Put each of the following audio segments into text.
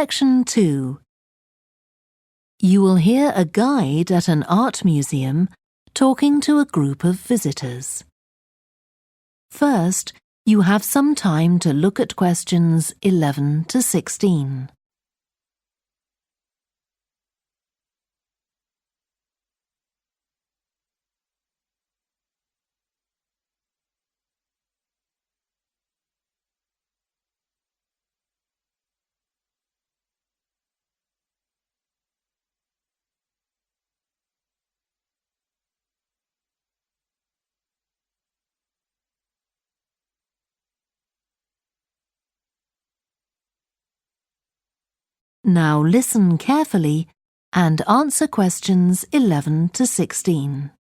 Section 2. You will hear a guide at an art museum talking to a group of visitors. First, you have some time to look at questions 11 to 16. Now listen carefully and answer questions 11 to 16.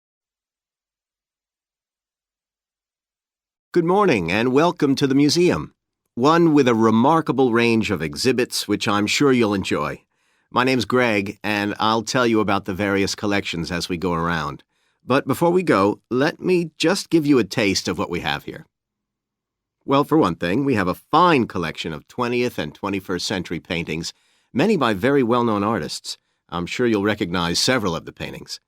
Good morning and welcome to the museum, one with a remarkable range of exhibits which I'm sure you'll enjoy. My name's Greg and I'll tell you about the various collections as we go around. But before we go, let me just give you a taste of what we have here. Well, for one thing, we have a fine collection of 20th and 21st century paintings, many by very well-known artists. I'm sure you'll recognize several of the paintings.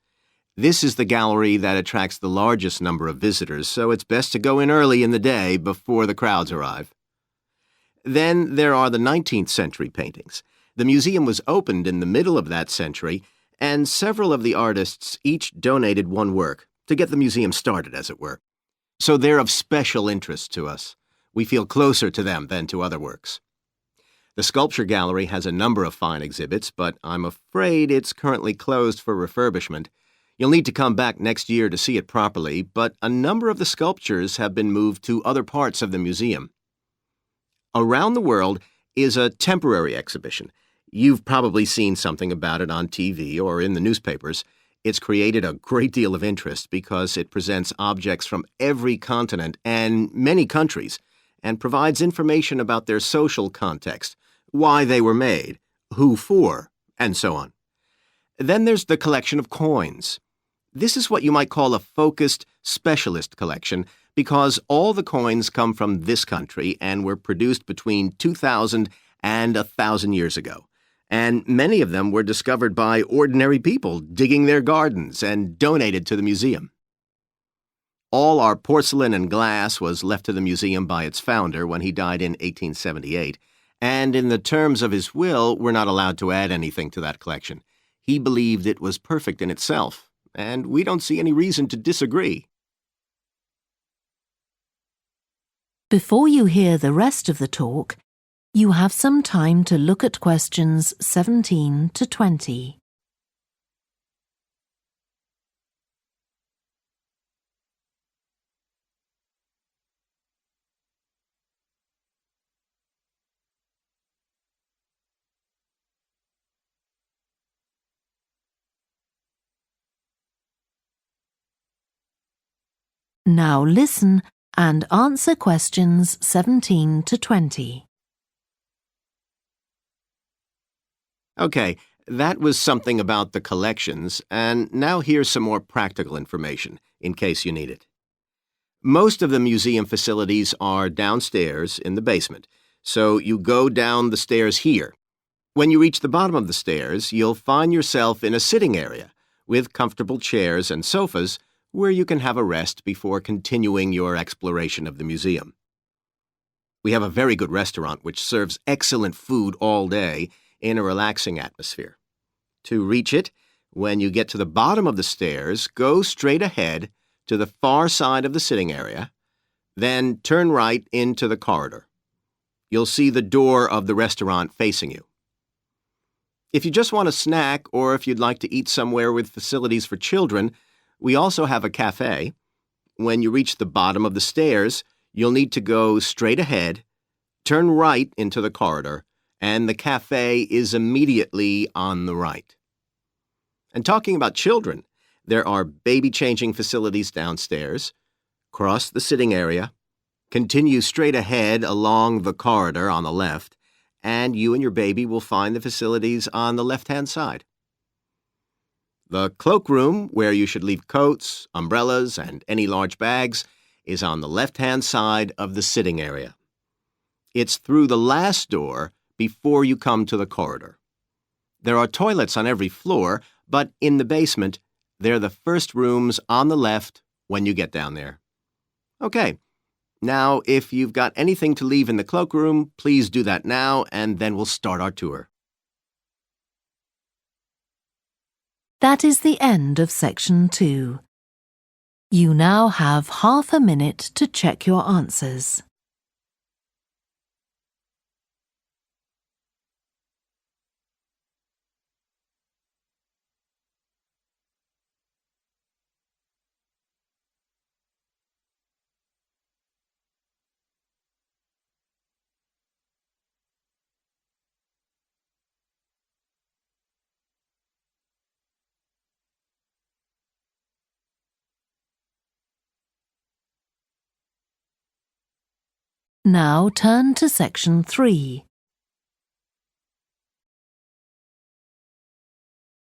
This is the gallery that attracts the largest number of visitors, so it's best to go in early in the day before the crowds arrive. Then there are the 19th century paintings. The museum was opened in the middle of that century, and several of the artists each donated one work to get the museum started, as it were. So they're of special interest to us. We feel closer to them than to other works. The Sculpture Gallery has a number of fine exhibits, but I'm afraid it's currently closed for refurbishment. You'll need to come back next year to see it properly, but a number of the sculptures have been moved to other parts of the museum. Around the World is a temporary exhibition. You've probably seen something about it on TV or in the newspapers. It's created a great deal of interest because it presents objects from every continent and many countries and provides information about their social context, why they were made, who for, and so on. Then there's the collection of coins. This is what you might call a focused specialist collection because all the coins come from this country and were produced between 2,000 and 1,000 years ago. And many of them were discovered by ordinary people digging their gardens and donated to the museum. All our porcelain and glass was left to the museum by its founder when he died in 1878, and in the terms of his will, we're not allowed to add anything to that collection. He believed it was perfect in itself, and we don't see any reason to disagree. Before you hear the rest of the talk, you have some time to look at questions 17 to 20. Now listen and answer questions 17 to 20. Okay, that was something about the collections, and now here's some more practical information, in case you need it. Most of the museum facilities are downstairs in the basement, so you go down the stairs here. When you reach the bottom of the stairs, you'll find yourself in a sitting area with comfortable chairs and sofas where you can have a rest before continuing your exploration of the museum. We have a very good restaurant which serves excellent food all day in a relaxing atmosphere. To reach it, when you get to the bottom of the stairs, go straight ahead to the far side of the sitting area, then turn right into the corridor. You'll see the door of the restaurant facing you. If you just want a snack or if you'd like to eat somewhere with facilities for children, we also have a cafe. When you reach the bottom of the stairs, you'll need to go straight ahead, turn right into the corridor, and the cafe is immediately on the right. And talking about children, there are baby-changing facilities downstairs. Cross the sitting area, continue straight ahead along the corridor on the left, and you and your baby will find the facilities on the left-hand side. The cloakroom, where you should leave coats, umbrellas, and any large bags, is on the left-hand side of the sitting area. It's through the last door before you come to the corridor. There are toilets on every floor, but in the basement, they're the first rooms on the left when you get down there. Okay, now if you've got anything to leave in the cloakroom, please do that now, and then we'll start our tour. That is the end of section 2. You now have half a minute to check your answers. Now turn to section 3.